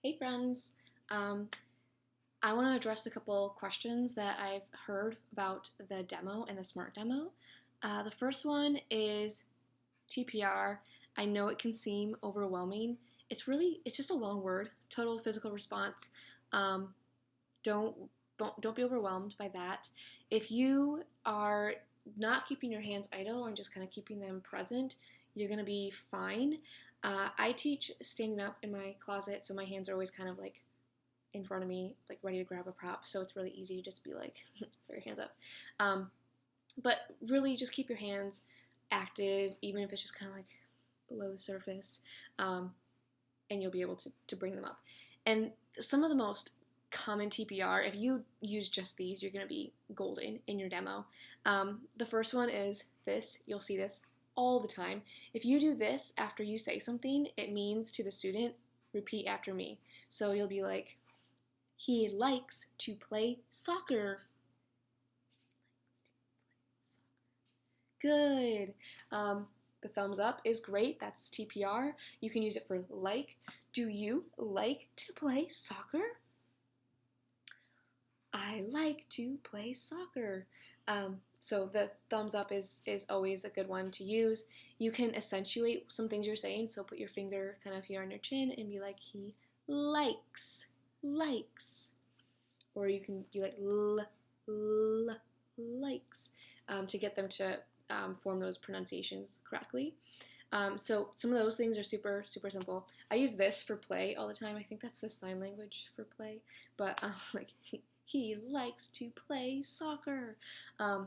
Hey friends, I want to address a couple questions that I've heard about the demo and the smart demo. The first one is TPR. I know it can seem overwhelming. It's just a long word, total physical response. Um, don't don't be overwhelmed by that. If you are not keeping your hands idle and just kind of keeping them present, you're going to be fine. I teach standing up in my closet, so my hands are always kind of like in front of me, like ready to grab a prop. So it's really easy to just be like, throw your hands up. Um, but really, just keep your hands active, even if it's just kind of like below the surface, and you'll be able to bring them up. And some of the most common TPR, if you use just these, you're going to be golden in your demo. The first one is this. You'll see this all the time. If you do this after you say something, it means to the student, repeat after me. So you'll be like, he likes to play soccer. Good. The thumbs up is great. That's TPR. You can use it for like. Do you like to play soccer? I like to play soccer. So the thumbs up is always a good one to use. You can accentuate some things you're saying. So put your finger kind of here on your chin and be like, he likes. Or you can be like likes to get them to form those pronunciations correctly. So some of those things are super simple. I use this for play all the time. I think that's the sign language for play, but like he likes to play soccer.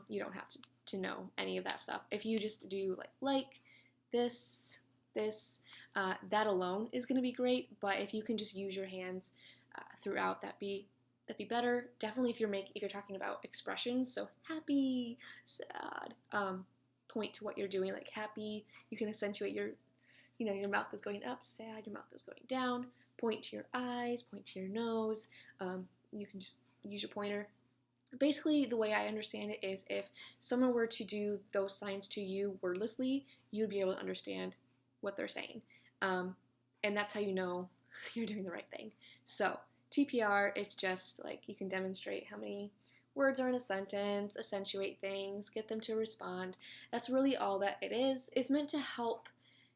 You don't have to know any of that stuff. If you just do like this, that alone is going to be great. But if you can just use your hands throughout, that'd be better. Definitely if you're talking about expressions, so happy, sad, point to what you're doing, like happy. You can accentuate your mouth is going up, sad, your mouth is going down. Point to your eyes, point to your nose. You can just use your pointer. Basically, the way I understand it is if someone were to do those signs to you wordlessly, you'd be able to understand what they're saying. And that's how you know you're doing the right thing. So TPR, it's just like you can demonstrate how many words are in a sentence, accentuate things, get them to respond. That's really all that it is. It's meant to help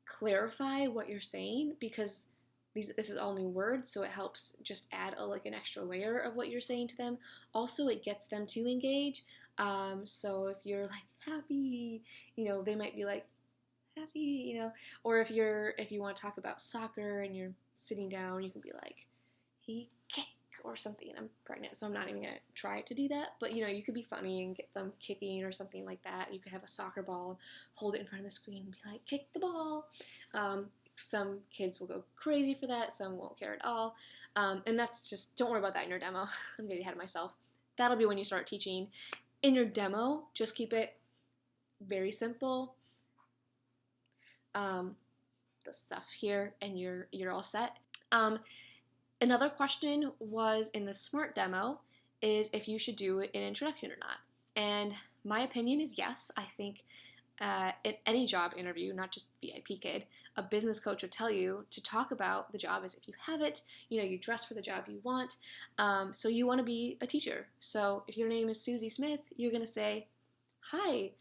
clarify what you're saying because this is all new words, so it helps just add an extra layer of what you're saying to them. Also, it gets them to engage. So if you're like happy, they might be like happy, Or if you want to talk about soccer and you're sitting down, you can be like he kick or something. I'm pregnant, so I'm not even gonna try to do that. But you could be funny and get them kicking or something like that. You could have a soccer ball, hold it in front of the screen, and be like, kick the ball. Some kids will go crazy for that. Some won't care at all. And that's just, don't worry about that in your demo. I'm getting ahead of myself. That'll be when you start teaching. In your demo, just keep it very simple. The stuff here, and you're all set. Another question was in the SMART demo is if you should do an introduction or not. And my opinion is yes. I think in any job interview, not just VIPKID, a business coach would tell you to talk about the job as if you have it. You dress for the job you want. So you want to be a teacher. So if your name is Susie Smith, you're going to say, hi,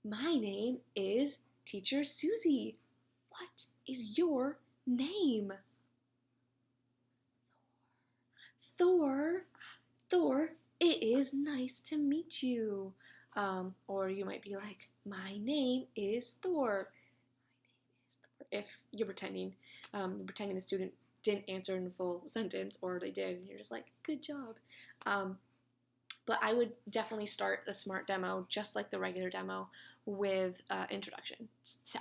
my name is Teacher Susie. What is your name? Thor, it is nice to meet you. Or you might be like, my name is Thor. If you're pretending the student didn't answer in a full sentence, or they did, and you're just like, good job. But I would definitely start the SMART demo, just like the regular demo, with introduction.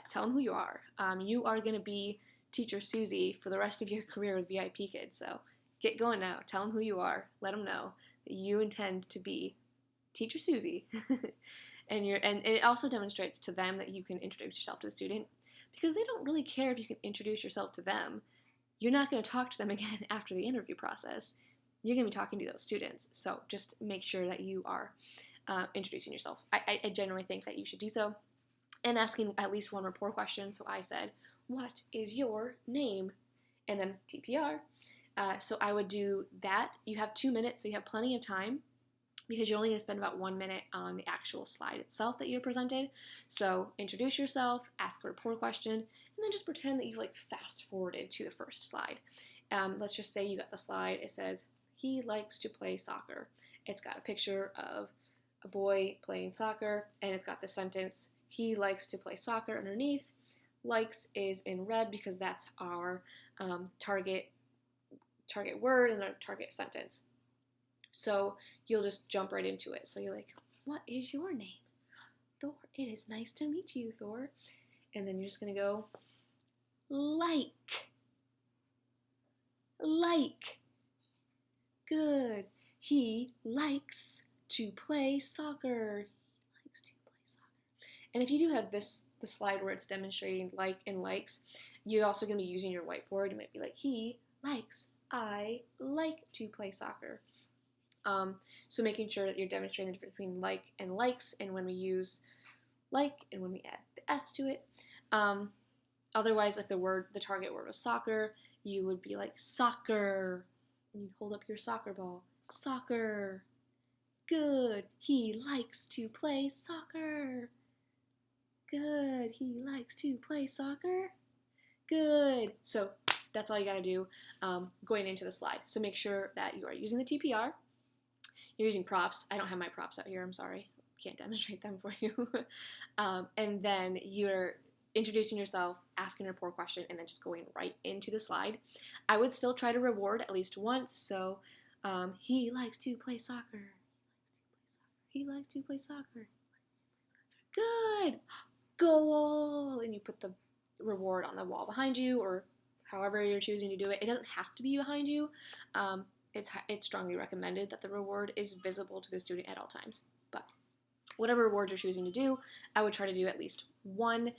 Tell them who you are. You are going to be Teacher Susie for the rest of your career with VIPKID, so get going now. Tell them who you are. Let them know that you intend to be Teacher Susie. and it also demonstrates to them that you can introduce yourself to the student, because they don't really care if you can introduce yourself to them. You're not going to talk to them again after the interview process. You're going to be talking to those students. So just make sure that you are introducing yourself. I generally think that you should do so, and asking at least one rapport question. So I said, what is your name? And then TPR. So I would do that. You have 2 minutes, so you have plenty of time, because you're only going to spend about 1 minute on the actual slide itself that you're presented. So introduce yourself, ask a rapport question, and then just pretend that you've like fast forwarded to the first slide. Let's just say you got the slide. It says, he likes to play soccer. It's got a picture of a boy playing soccer, and it's got the sentence, he likes to play soccer underneath. Likes is in red because that's our target word and our target sentence. So you'll just jump right into it. So you're like, what is your name? Thor. It is nice to meet you, Thor. And then you're just going to go, like. Good. He likes to play soccer. He likes to play soccer. And if you do have the slide where it's demonstrating like and likes, you're also going to be using your whiteboard. You might be like, I like to play soccer. So making sure that you're demonstrating the difference between like and likes, and when we use like and when we add the S to it. Otherwise, if the target word was soccer, you would be like soccer, and you'd hold up your soccer ball. Soccer. Good. He likes to play soccer. Good. He likes to play soccer. Good. So that's all you got to do going into the slide. So make sure that you are using the TPR. You're using props. I don't have my props out here. I'm sorry. Can't demonstrate them for you. And then you're introducing yourself, asking a rapport question, and then just going right into the slide. I would still try to reward at least once. So he likes to play soccer. He likes to play soccer. Good. Goal. And you put the reward on the wall behind you, or however you're choosing to do it. It doesn't have to be behind you. It's strongly recommended that the reward is visible to the student at all times. But whatever reward you're choosing to do, I would try to do at least one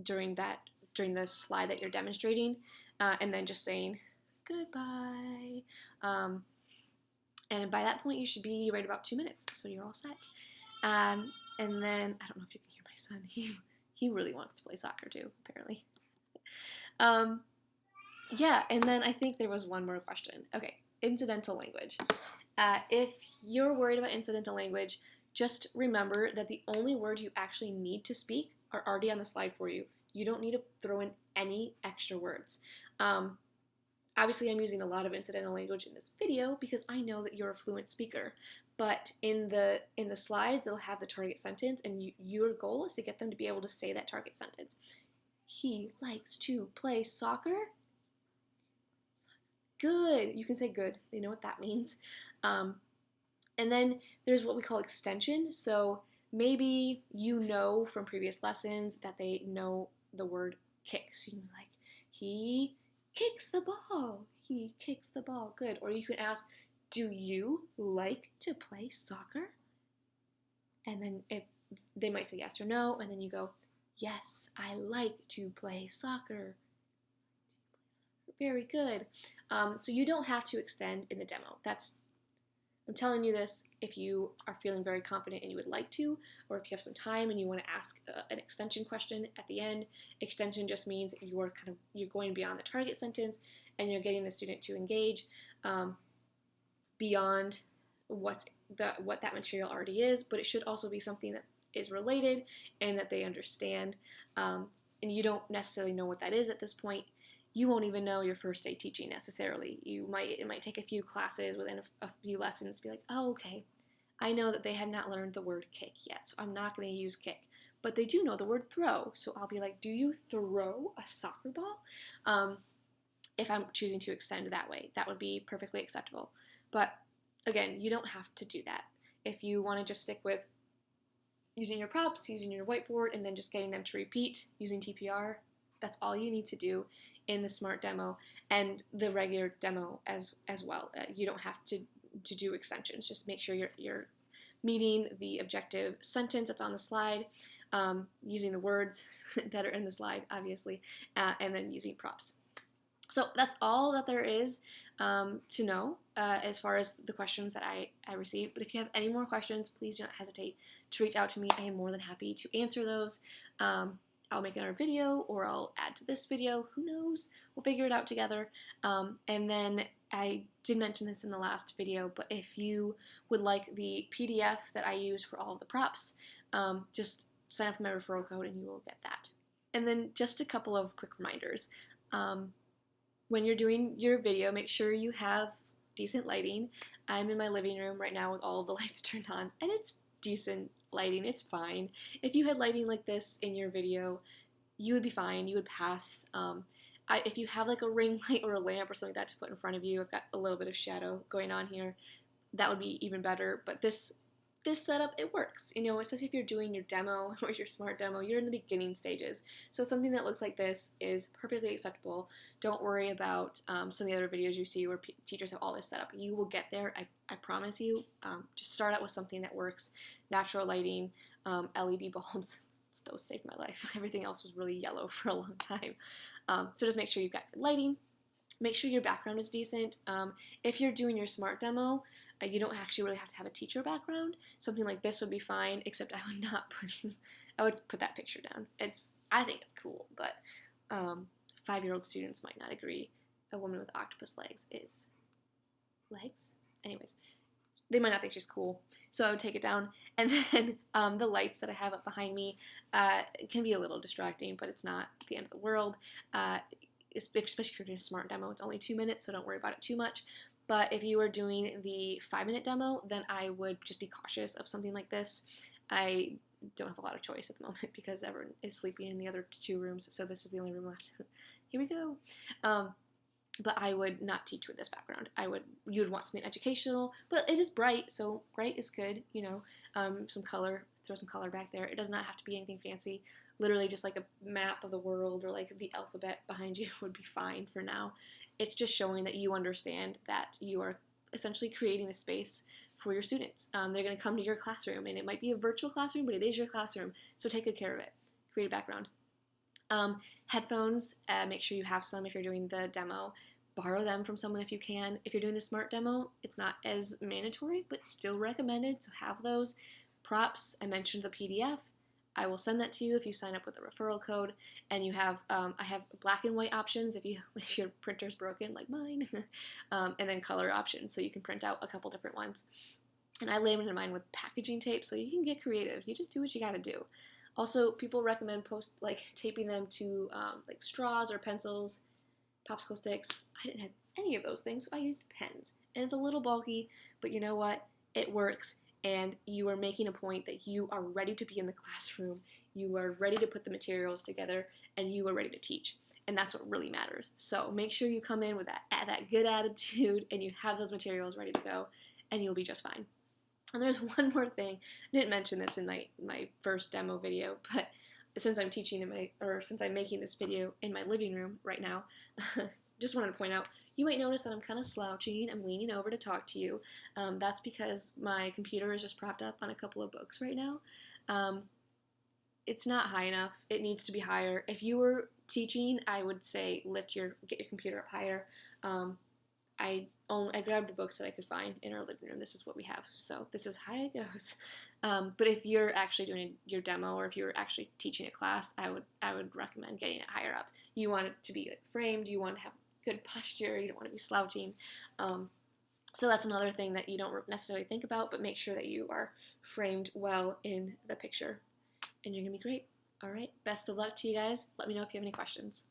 during the slide that you're demonstrating, and then just saying goodbye. And by that point, you should be right about 2 minutes, so you're all set. And then I don't know if you can hear my son. He really wants to play soccer too, apparently. Yeah, and then I think there was one more question. Okay, incidental language. If you're worried about incidental language, just remember that the only words you actually need to speak are already on the slide for you. You don't need to throw in any extra words. Obviously, I'm using a lot of incidental language in this video because I know that you're a fluent speaker. But in the slides, it'll have the target sentence, and your goal is to get them to be able to say that target sentence. He likes to play soccer. Good. You can say good. They know what that means. And then there's what we call extension. So maybe you know from previous lessons that they know the word kick. So you can be like, he kicks the ball. He kicks the ball. Good. Or you can ask, do you like to play soccer? And then if they might say yes or no, and then you go, yes, I like to play soccer. Very good. So you don't have to extend in the demo. I'm telling you this if you are feeling very confident and you would like to, or if you have some time and you want to ask an extension question at the end. Extension just means you're going beyond the target sentence and you're getting the student to engage beyond what that material already is, but it should also be something that is related and that they understand. And you don't necessarily know what that is at this point. You won't even know your first day teaching necessarily. It might take a few classes within a few lessons to be like, oh, okay, I know that they have not learned the word kick yet, so I'm not going to use kick. But they do know the word throw, so I'll be like, do you throw a soccer ball? If I'm choosing to extend that way, that would be perfectly acceptable. But again, you don't have to do that. If you want to just stick with using your props, using your whiteboard, and then just getting them to repeat using TPR, that's all you need to do in the SMART demo and the regular demo as well. You don't have to do extensions. Just make sure you're meeting the objective sentence that's on the slide, using the words that are in the slide, obviously, and then using props. So that's all that there is to know as far as the questions that I received. But if you have any more questions, please do not hesitate to reach out to me. I am more than happy to answer those. I'll make another video or I'll add to this video. Who knows? We'll figure it out together. And then I did mention this in the last video, but if you would like the PDF that I use for all of the props, just sign up for my referral code and you will get that. And then just a couple of quick reminders. When you're doing your video, make sure you have decent lighting. I'm in my living room right now with all of the lights turned on, and it's decent lighting. It's fine. If you had lighting like this in your video, you would be fine. You would pass. If you have like a ring light or a lamp or something like that to put in front of you, I've got a little bit of shadow going on here. That would be even better. But this setup, it works, you know, especially if you're doing your demo or your smart demo, you're in the beginning stages. So something that looks like this is perfectly acceptable. Don't worry about some of the other videos you see where teachers have all this set up. You will get there, I promise you. Just start out with something that works. Natural lighting, LED bulbs, those saved my life. Everything else was really yellow for a long time. So just make sure you've got good lighting. Make sure your background is decent. If you're doing your smart demo, you don't actually really have to have a teacher background. Something like this would be fine, except I would put that picture down. I think it's cool, but 5-year-old students might not agree. A woman with octopus legs is legs? Anyways, they might not think she's cool, so I would take it down. And then the lights that I have up behind me can be a little distracting, but it's not the end of the world. Especially if you're doing a smart demo, it's only 2 minutes, so don't worry about it too much. But if you are doing the 5-minute demo, then I would just be cautious of something like this. I don't have a lot of choice at the moment because everyone is sleeping in the other 2 rooms, so this is the only room left. Here we go. But I would not teach with this background. You would want something educational, but it is bright, so bright is good, you know. Some color, throw some color back there. It does not have to be anything fancy. Literally just like a map of the world or like the alphabet behind you would be fine for now. It's just showing that you understand that you are essentially creating a space for your students. They're going to come to your classroom, and it might be a virtual classroom, but it is your classroom, so take good care of it. Create a background. Headphones, make sure you have some if you're doing the demo. Borrow them from someone if you can. If you're doing the smart demo, it's not as mandatory, but still recommended, so have those. Props, I mentioned the PDF. I will send that to you if you sign up with the referral code, and you have, I have black and white options if your printer's broken, like mine, and then color options, so you can print out a couple different ones. And I laminated mine with packaging tape, so you can get creative. You just do what you gotta do. Also, people recommend taping them to like straws or pencils, popsicle sticks. I didn't have any of those things, so I used pens. And it's a little bulky, but you know what? It works. And you are making a point that you are ready to be in the classroom, you are ready to put the materials together, and you are ready to teach. And that's what really matters. So make sure you come in with that good attitude and you have those materials ready to go, and you'll be just fine. And there's one more thing. I didn't mention this in my first demo video, but since I'm since I'm making this video in my living room right now, just wanted to point out, you might notice that I'm kind of slouching. I'm leaning over to talk to you. That's because my computer is just propped up on a couple of books right now. It's not high enough. It needs to be higher. If you were teaching, I would say get your computer up higher. I grabbed the books that I could find in our living room. This is what we have, so this is how it goes. But if you're actually doing your demo, or if you're actually teaching a class, I would recommend getting it higher up. You want it to be framed. You want to have good posture. You don't want to be slouching. So that's another thing that you don't necessarily think about, but make sure that you are framed well in the picture, and you're gonna be great. All right, best of luck to you guys. Let me know if you have any questions.